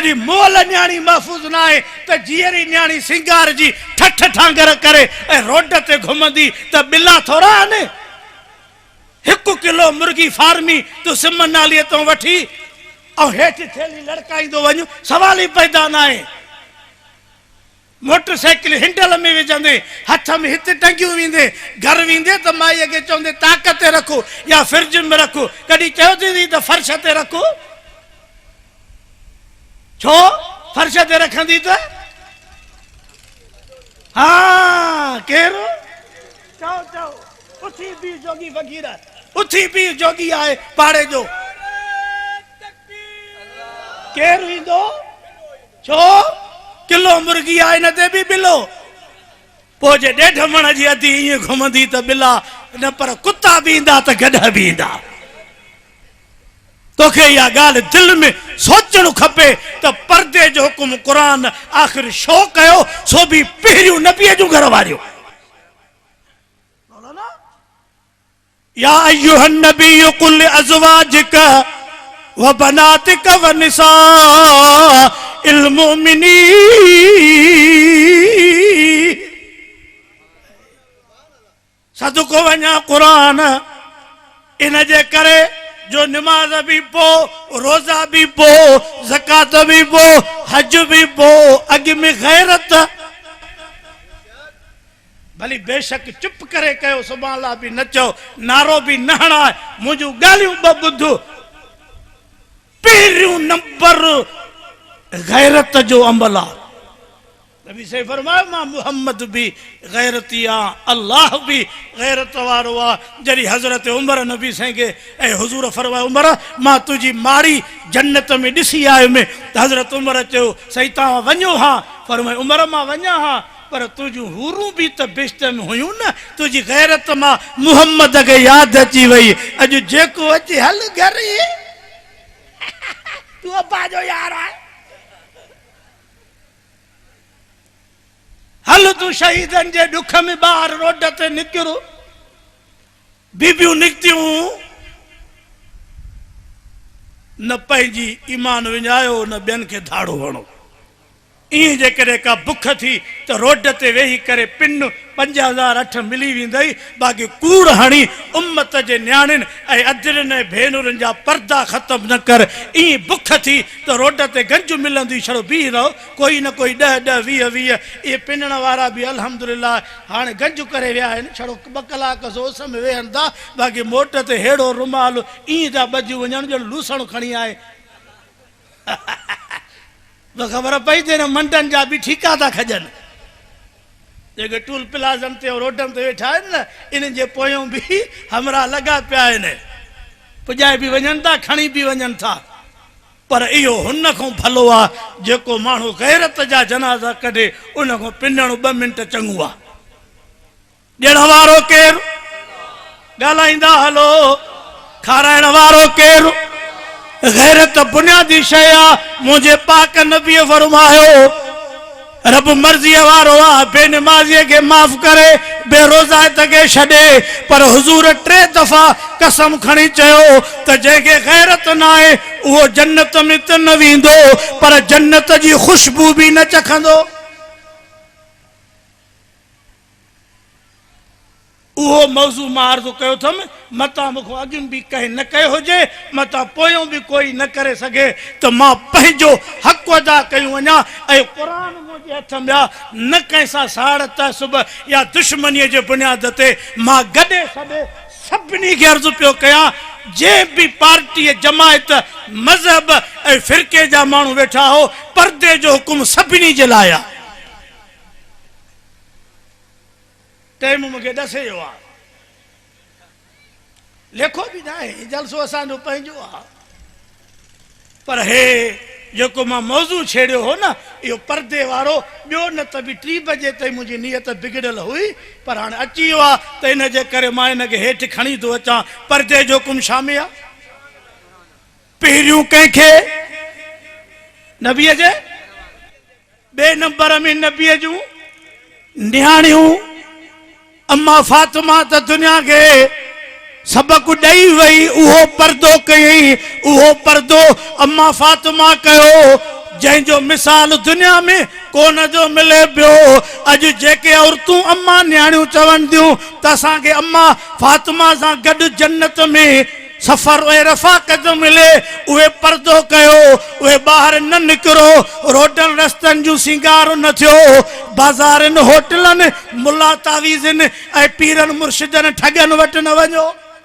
जॾहिं मोल न्याणी महफ़ूज़ न आहे त जीअरी न्याणी सिंगार जी ठठ ठांगर करे ऐं रोड ते घुमंदी त बिला थोरा आहिनि। 1 किलो मुर्गी फार्मी तूं सिम नालीअ तो वठी ऐं हेठि थेली लड़काईंदो वञ, सवाल ई पैदा न आहे। मोटरसाइकिल हिंडल में विझंदे, हथ में हिते टंगियूं वेंदे, घर वेंदे त माईअ खे चवंदे ताक़त ते रखो या फ्रिज में रखो। कॾहिं चयो थी त फर्श ते रखो? छो फर्श ते रखंदी त? हाँ केरु? चओ चओ उथी बि जोगी वग़ीर, उथी बि जोगी आहे पाड़े जो। केरु ईंदो? छो किलो मुर्गी आहे न ते बि बिलो। पोइ जे 1.5 मण जी अधी ईअं घुमंदी त बिला न, पर कुत्ता बि ईंदा त गॾ बि ईंदा। तोखे इहा ॻाल्हि दिलि में सोचणु खपे त पर्दे जो हुकुम क़ुरान आख़िर छो कयो, सो बि पहिरियों नबीअ जूं घर वारियूं। या अय्युहन नबी कुल अज़वाजिक व बनातिक व निसाइल मुमिनीन। सदको वञा क़ुरान इन जे करे जो नमाज भी पो, रोजा भी पो, ज़कात भी पो, हज भी पो, अॻ में गैरत। भली बेशक चुप करे कयो, सुभाणे अल्लाह भी न चओ, नारो भी न हणाए, मुंहिंजूं ॻाल्हियूं ॿ ॿुध। पहिरियों नंबर गैरत जो अमल आहे। नबी से फरमायो मां मुहम्मद भी गैरती आ, अल्लाह भी गैरत वारो आ। जॾहिं हज़रत उमर नबी से के ऐं हुजूर फरमायो उमर मां तुझी माड़ी जन्नत में ॾिसी आयो में, त हज़रत उमर चयो सही तव्हां वञो हा। फरमायो उमर मां वञा हा, पर तुझूं हूरूं भी त बिश्त में हुयूं न, तुझी गैरत मां मुहम्मद खे यादि अची वई। अॼु जेको अचे हल घर तूं अब्बा जो यार आहे, हल तू शहीदन जे दुख में बाहर रोड ते निकिरो। बीबियूं निकतियूं न पंहिंजी ईमान विञायो न ॿियनि खे धाड़ो हणो। ईअं जेकॾहिं का बुख थी त रोड ते वेही करे पिन 5008 मिली वेंदई, बाक़ी कूड़ हणी उम्मत जे न्याणियुनि ऐं अदरनि ऐं भेनरुनि जा पर्दा ख़तम न कर। ईअं बुख थी त रोड ते गंज मिलंदी, छड़ो बीह रहो, कोई न कोई 10-10 20-20 इहे पिनण वारा बि अल्हम्दुलिल्लाह हाणे गंज करे विया आहिनि। छड़ो 2 कलाक सोस में वेहनि था, बाक़ी मोट ते हेड़ो रुमाल ईअं था बजी वञनि जो लूसण खणी आए। तो खबर पई ते मंडन जा भी ठीका था खजन, जेके टूल प्लाज़न ते रोडन ते वेठा आहिनि न, इन जे पोयों भी हमरा लगा पिया आहिनि, पुॼाए भी वञनि था, खणी भी वञनि था। पर इहो हुन खां भलो आहे जेको माण्हू गैरत जा जनाज़ा कढे, उन खां पिनणु 2 मिंट चङो आहे। ॾियण वारो केरु? ॻाल्हाईंदा हलो। खाराइण वारो केरु? गैरत बुनियादी शय आ। मुझे पाक नबी फरमायो रब मर्जी वारो आ, बेनमाज़ीअ के माफ़ करे, बेरोज़ात के छॾे। पर हुजूर 3 दफ़ा कसम खणी चयो त जंहिंखे गैरत न आहे उहो जन्नत में त न वेंदो, पर जन्नत जी खुशबू भी न चखंदो। उहो मौज़ू मां अर्ज़ु कयो थम, मता मूंखां अॻु भी कंहिं न कयो हुजे, मता पोयों भी कोई न करे सघे, त मां पंहिंजो हक़ अदा कयूं वञा। ऐं क़ुरान मुंहिंजे हथ में आहे, न कंहिं सां साड़ तसब या दुश्मनीअ जे बुनियाद ते मां गॾे सॾे सभिनी खे अर्ज़ु पियो कयां, जंहिं भी पार्टी जमायत मज़हब ऐं फ़िरके जा माण्हू वेठा हो, पर्दे जो हुकुम सभिनी जे लाइ आहे। टाइम मूंखे ॾसेयो आहे, लेखो भी ना है, जलसो असांजो पंहिंजो आहे। पर हे जेको मां मौज़ू छेड़ियो हो न, इहो पर्दे वारो, ॿियो न त बि 3 बजे ताईं मुंहिंजी नियत बिगड़ियल हुई, पर हाणे अची वियो आहे त इन जे करे मां इन खे हेठि खणी थो अचां। पर्दे जो हुकुम शामे आहे। पहिरियों कंहिंखे? नबीअ जे। ॿिए नंबर में नबीअ जूं नियाणियूं। अम्मा फातिमा त दुनिया के सबक ॾेई वई, उहो पर्दो कयई, उहो पर्दो अम्मा फातिमा कयो। जंहिंजो मिसाल दुनिया में कोन जो मिले पियो। अॼु जेके औरतूं अम्मा न्याणियूं चवनि थियूं त असांखे अम्मा फातिमा सां गॾु जन्नत में सफ़र उहे रफ़ाक़त मिले, उहे पर्दो कयो, उहे ॿाहिरि न निकिरो, रोडनि रस्तनि जूं सिंगार न थियो, बाज़ारनि होटलनि मुला तावीज़नि ऐं पीरनि मुर्शिदनि ठगनि वटि न वञो।